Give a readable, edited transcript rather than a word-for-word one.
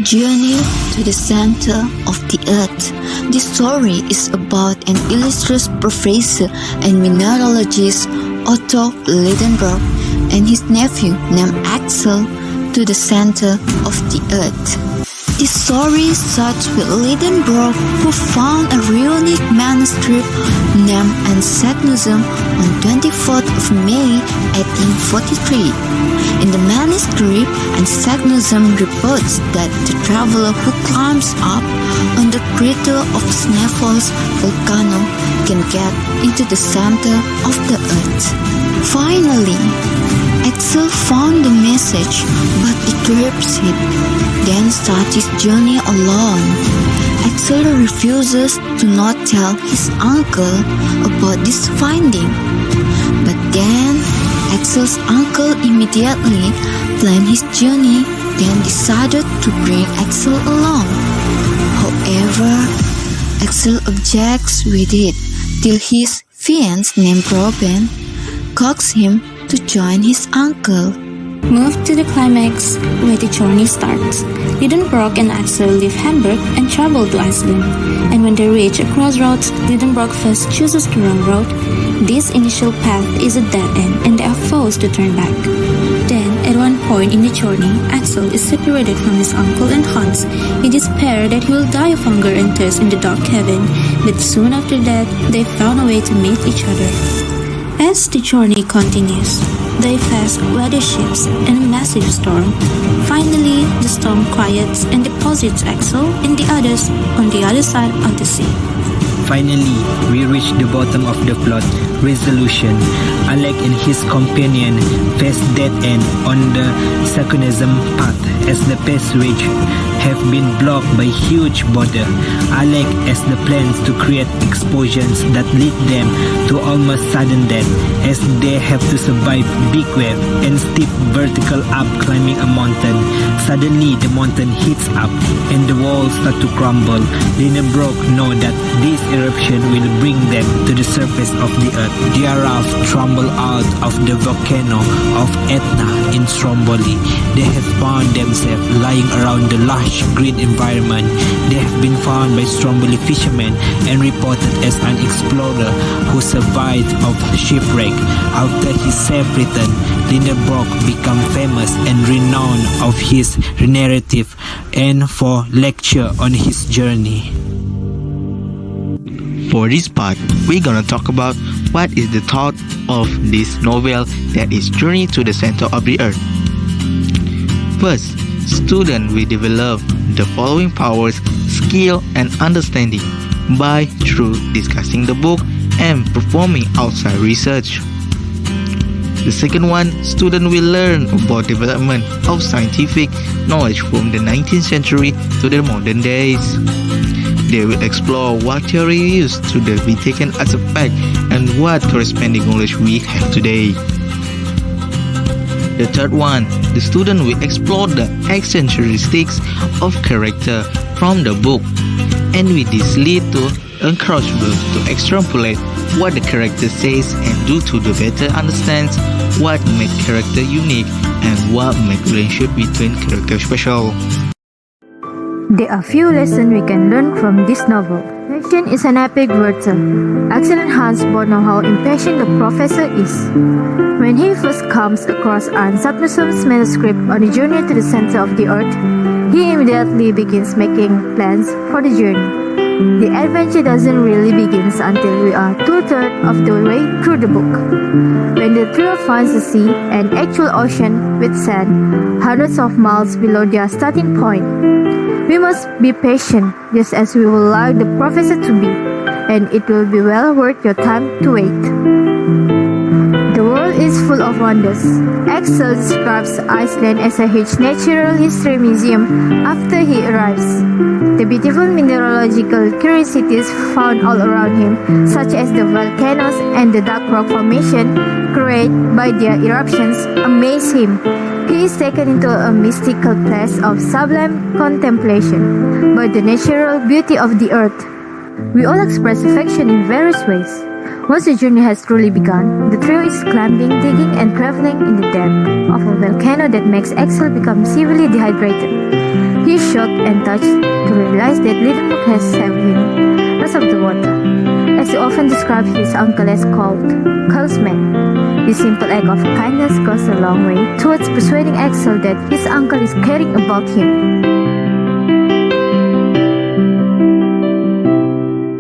Journey to the Center of the Earth. This story is about an illustrious professor and mineralogist Otto Lidenbrock and his nephew named Axel to the center of the Earth. This story starts with Lidenbrock, who found a runic manuscript named Encyclism on 24th of May 1843. In the manuscript, Encyclism reports that the traveler who climbs up on the crater of Sneffels volcano can get into the center of the Earth. Finally, Axel found the message, but decrypts it, then starts his journey alone. Axel refuses to not tell his uncle about this finding. But then, Axel's uncle immediately planned his journey, then decided to bring Axel along. However, Axel objects with it till his fiancée named Robin coaxes him to join his uncle. Move to the climax, where the journey starts. Lidenbrock and Axel leave Hamburg and travel to Iceland. And when they reach a crossroads, Lidenbrock first chooses the wrong road. This initial path is a dead end and they are forced to turn back. Then, at one point in the journey, Axel is separated from his uncle and Hans. He despairs that he will die of hunger and thirst in the dark cabin, but soon after that, they found a way to meet each other. As the journey continues, they face weather shifts and a massive storm. Finally, the storm quiets and deposits Axel and the others on the other side of the sea. Finally, we reach the bottom of the plot, resolution. Alec and his companion face dead end on the Sakunism path as the passage have been blocked by huge boulder. Alec has the plans to create explosions that lead them to almost sudden death as they have to survive big wave and steep vertical up climbing a mountain. Suddenly the mountain heats up and the walls start to crumble. Lidenbrock know that this eruption will bring them to the surface of the earth. Their raft tumble out of the volcano of Etna in Stromboli. They have found themselves lying around the lush green environment. They have been found by Stromboli fishermen and reported as an explorer who survived of shipwreck. After his safe return, Lidenbrock became famous and renowned of his narrative and for lecture on his journey. For this part, we're gonna talk about what is the thought of this novel that is Journey to the Center of the Earth. First, student will develop the following powers, skill and understanding by through discussing the book and performing outside research. The second one, student will learn about development of scientific knowledge from the 19th century to the modern days. They will explore what theory used to be taken as a fact and what corresponding knowledge we have today. The third one, the student will explore the eccentricities of character from the book, and with this lead to encouragement to extrapolate what the character says and do to the better understand what makes character unique and what makes relationship between characters special. There are few lessons we can learn from this novel. Passion is an epic virtue. Axel and Hans both know how impatient the professor is. When he first comes across Anne Sapnusum's manuscript on the journey to the center of the earth, he immediately begins making plans for the journey. The adventure doesn't really begin until we are 2/3 of the way through the book. When the trio finds the sea, an actual ocean with sand, hundreds of miles below their starting point. We must be patient, just as we would like the professor to be, and it will be well worth your time to wait. The world is full of wonders. Axel describes Iceland as a huge natural history museum after he arrives. The beautiful mineralogical curiosities found all around him, such as the volcanoes and the dark rock formation created by their eruptions, amaze him. He is taken into a mystical place of sublime contemplation by the natural beauty of the earth. We all express affection in various ways. Once the journey has truly begun, the trio is climbing, digging and traveling in the depth of a volcano that makes Axel become severely dehydrated. He He is shocked and touched to realize that Lidenbrook has saved him lots of the water. As he often described his uncle as called Colesman, this simple act of kindness goes a long way towards persuading Axel that his uncle is caring about him.